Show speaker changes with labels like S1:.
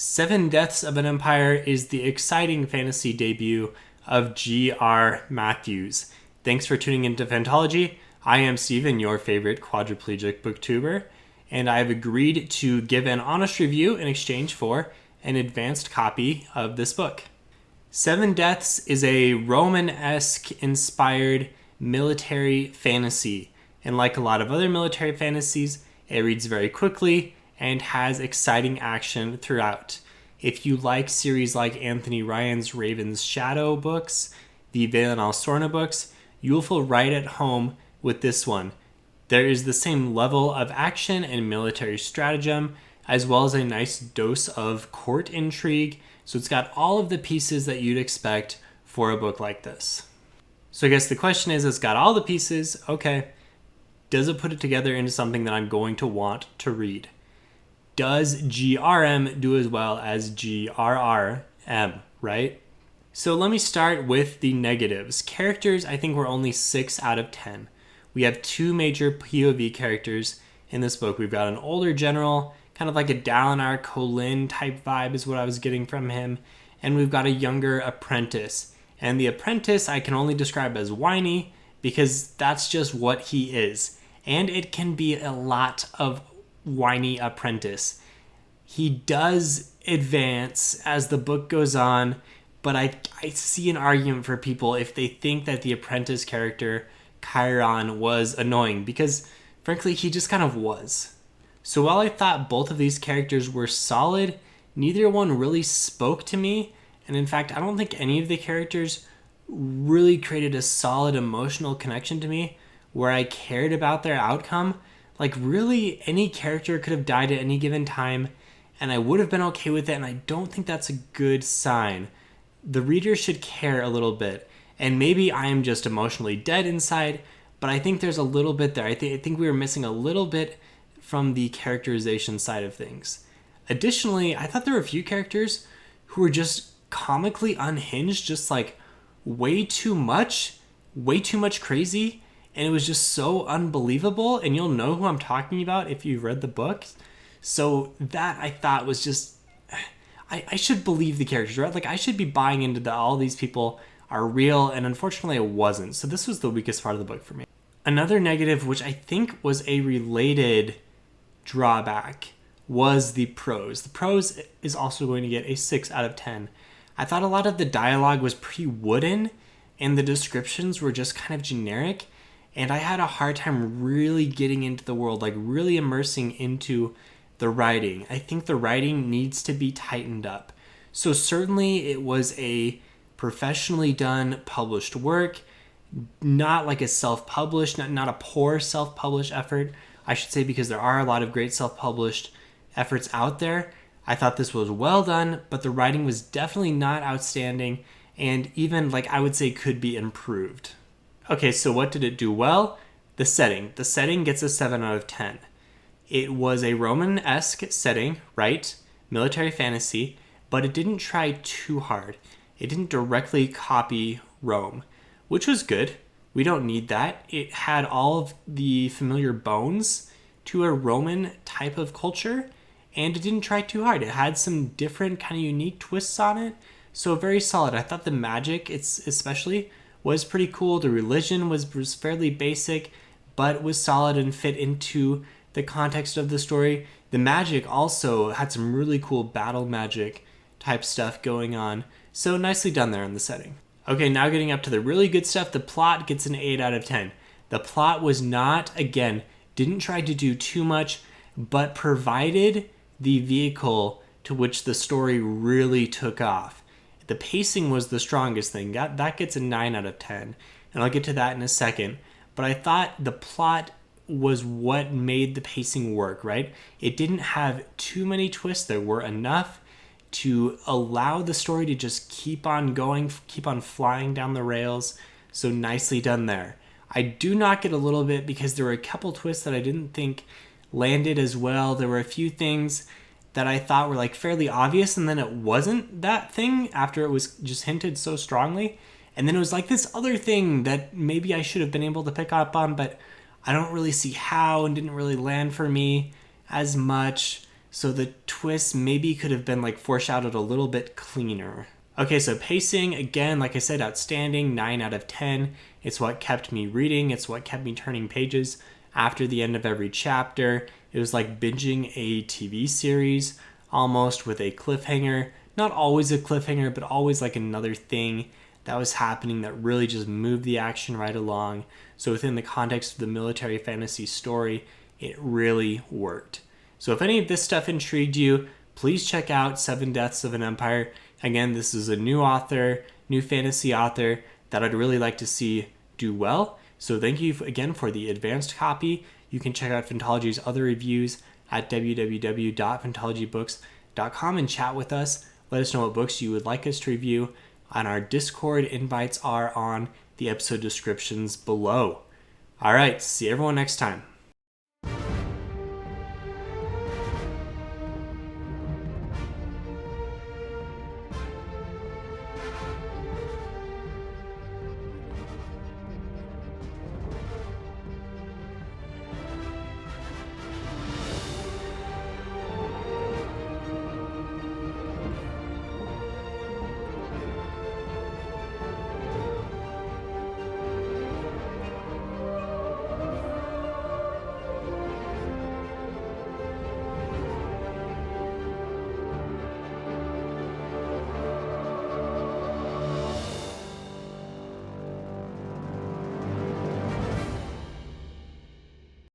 S1: Seven Deaths of an Empire is the exciting fantasy debut of G.R. Matthews. Thanks for tuning into Fantology. I am Steven, your favorite quadriplegic booktuber, and I have agreed to give an honest review in exchange for an advanced copy of this book. Seven Deaths is a Roman-esque inspired military fantasy, and like a lot of other military fantasies, it reads very quickly and has exciting action throughout. If you like series like Anthony Ryan's Raven's Shadow books, the Valinor Sorna books, you will feel right at home with this one. There is the same level of action and military stratagem, as well as a nice dose of court intrigue, so it's got all of the pieces that you'd expect for a book like this. So I guess the question is, it's got all the pieces, okay, does it put it together into something that I'm going to want to read? Does GRM do as well as GRRM, right? So let me start with the negatives. Characters, I think, were only 6 out of 10. We have 2 major POV characters in this book. We've got an older general, kind of like a Dalinar Kholin type vibe is what I was getting from him. And we've got a younger apprentice. And the apprentice I can only describe as whiny because that's just what he is. And it can be a lot of whiny apprentice. He does advance as the book goes on, but I see an argument for people if they think that the apprentice character, Chiron, was annoying, because frankly, he just kind of was. So while I thought both of these characters were solid, neither one really spoke to me, and in fact, I don't think any of the characters really created a solid emotional connection to me where I cared about their outcome. Like, really, any character could have died at any given time, and I would have been okay with it, and I don't think that's a good sign. The reader should care a little bit, and maybe I am just emotionally dead inside, but I think there's a little bit there. I think we were missing a little bit from the characterization side of things. Additionally, I thought there were a few characters who were just comically unhinged, just like way too much crazy, and it was just so unbelievable, and you'll know who I'm talking about if you've read the book. So that I thought was just, I should believe the characters, right? Like, I should be buying into that all these people are real, and unfortunately it wasn't. So this was the weakest part of the book for me. Another negative, which I think was a related drawback, was the prose. The prose is also going to get a 6 out of 10. I thought a lot of the dialogue was pretty wooden, and the descriptions were just kind of generic, and I had a hard time really getting into the world, like really immersing into the writing. I think the writing needs to be tightened up. So certainly it was a professionally done published work, not like a self-published, not a poor self-published effort, I should say, because there are a lot of great self-published efforts out there. I thought this was well done, but the writing was definitely not outstanding, and even, like, I would say, could be improved. Okay, so what did it do well? The setting. The setting gets a 7 out of 10. It was a Roman-esque setting, right? Military fantasy, but it didn't try too hard. It didn't directly copy Rome, which was good. We don't need that. It had all of the familiar bones to a Roman type of culture, and it didn't try too hard. It had some different kind of unique twists on it, so very solid. I thought the magic, especially, was pretty cool. The religion was fairly basic, but was solid and fit into the context of the story. The magic also had some really cool battle magic type stuff going on, so nicely done there in the setting. Okay, now getting up to the really good stuff, the plot gets an 8 out of 10. The plot was not, again, didn't try to do too much, but provided the vehicle to which the story really took off. The pacing was the strongest thing. That gets a 9 out of 10, and I'll get to that in a second. But I thought the plot was what made the pacing work, right? It didn't have too many twists. There were enough to allow the story to just keep on going, keep on flying down the rails. So nicely done there. I do knock it a little bit because there were a couple twists that I didn't think landed as well. There were a few things that I thought were like fairly obvious, and then it wasn't that thing after it was just hinted so strongly. And then it was like this other thing that maybe I should have been able to pick up on, but I don't really see how, and didn't really land for me as much. So the twist maybe could have been like foreshadowed a little bit cleaner. Okay, so pacing, again, like I said, outstanding, 9 out of 10. It's what kept me reading. It's what kept me turning pages after the end of every chapter. It was like binging a TV series, almost, with a cliffhanger. Not always a cliffhanger, but always like another thing that was happening that really just moved the action right along. So within the context of the military fantasy story, it really worked. So if any of this stuff intrigued you, please check out Seven Deaths of an Empire. Again, this is a new author, new fantasy author that I'd really like to see do well. So thank you again for the advanced copy. You can check out Phantology's other reviews at www.phantologybooks.com and chat with us. Let us know what books you would like us to review. On our Discord, invites are on the episode descriptions below. All right, see everyone next time.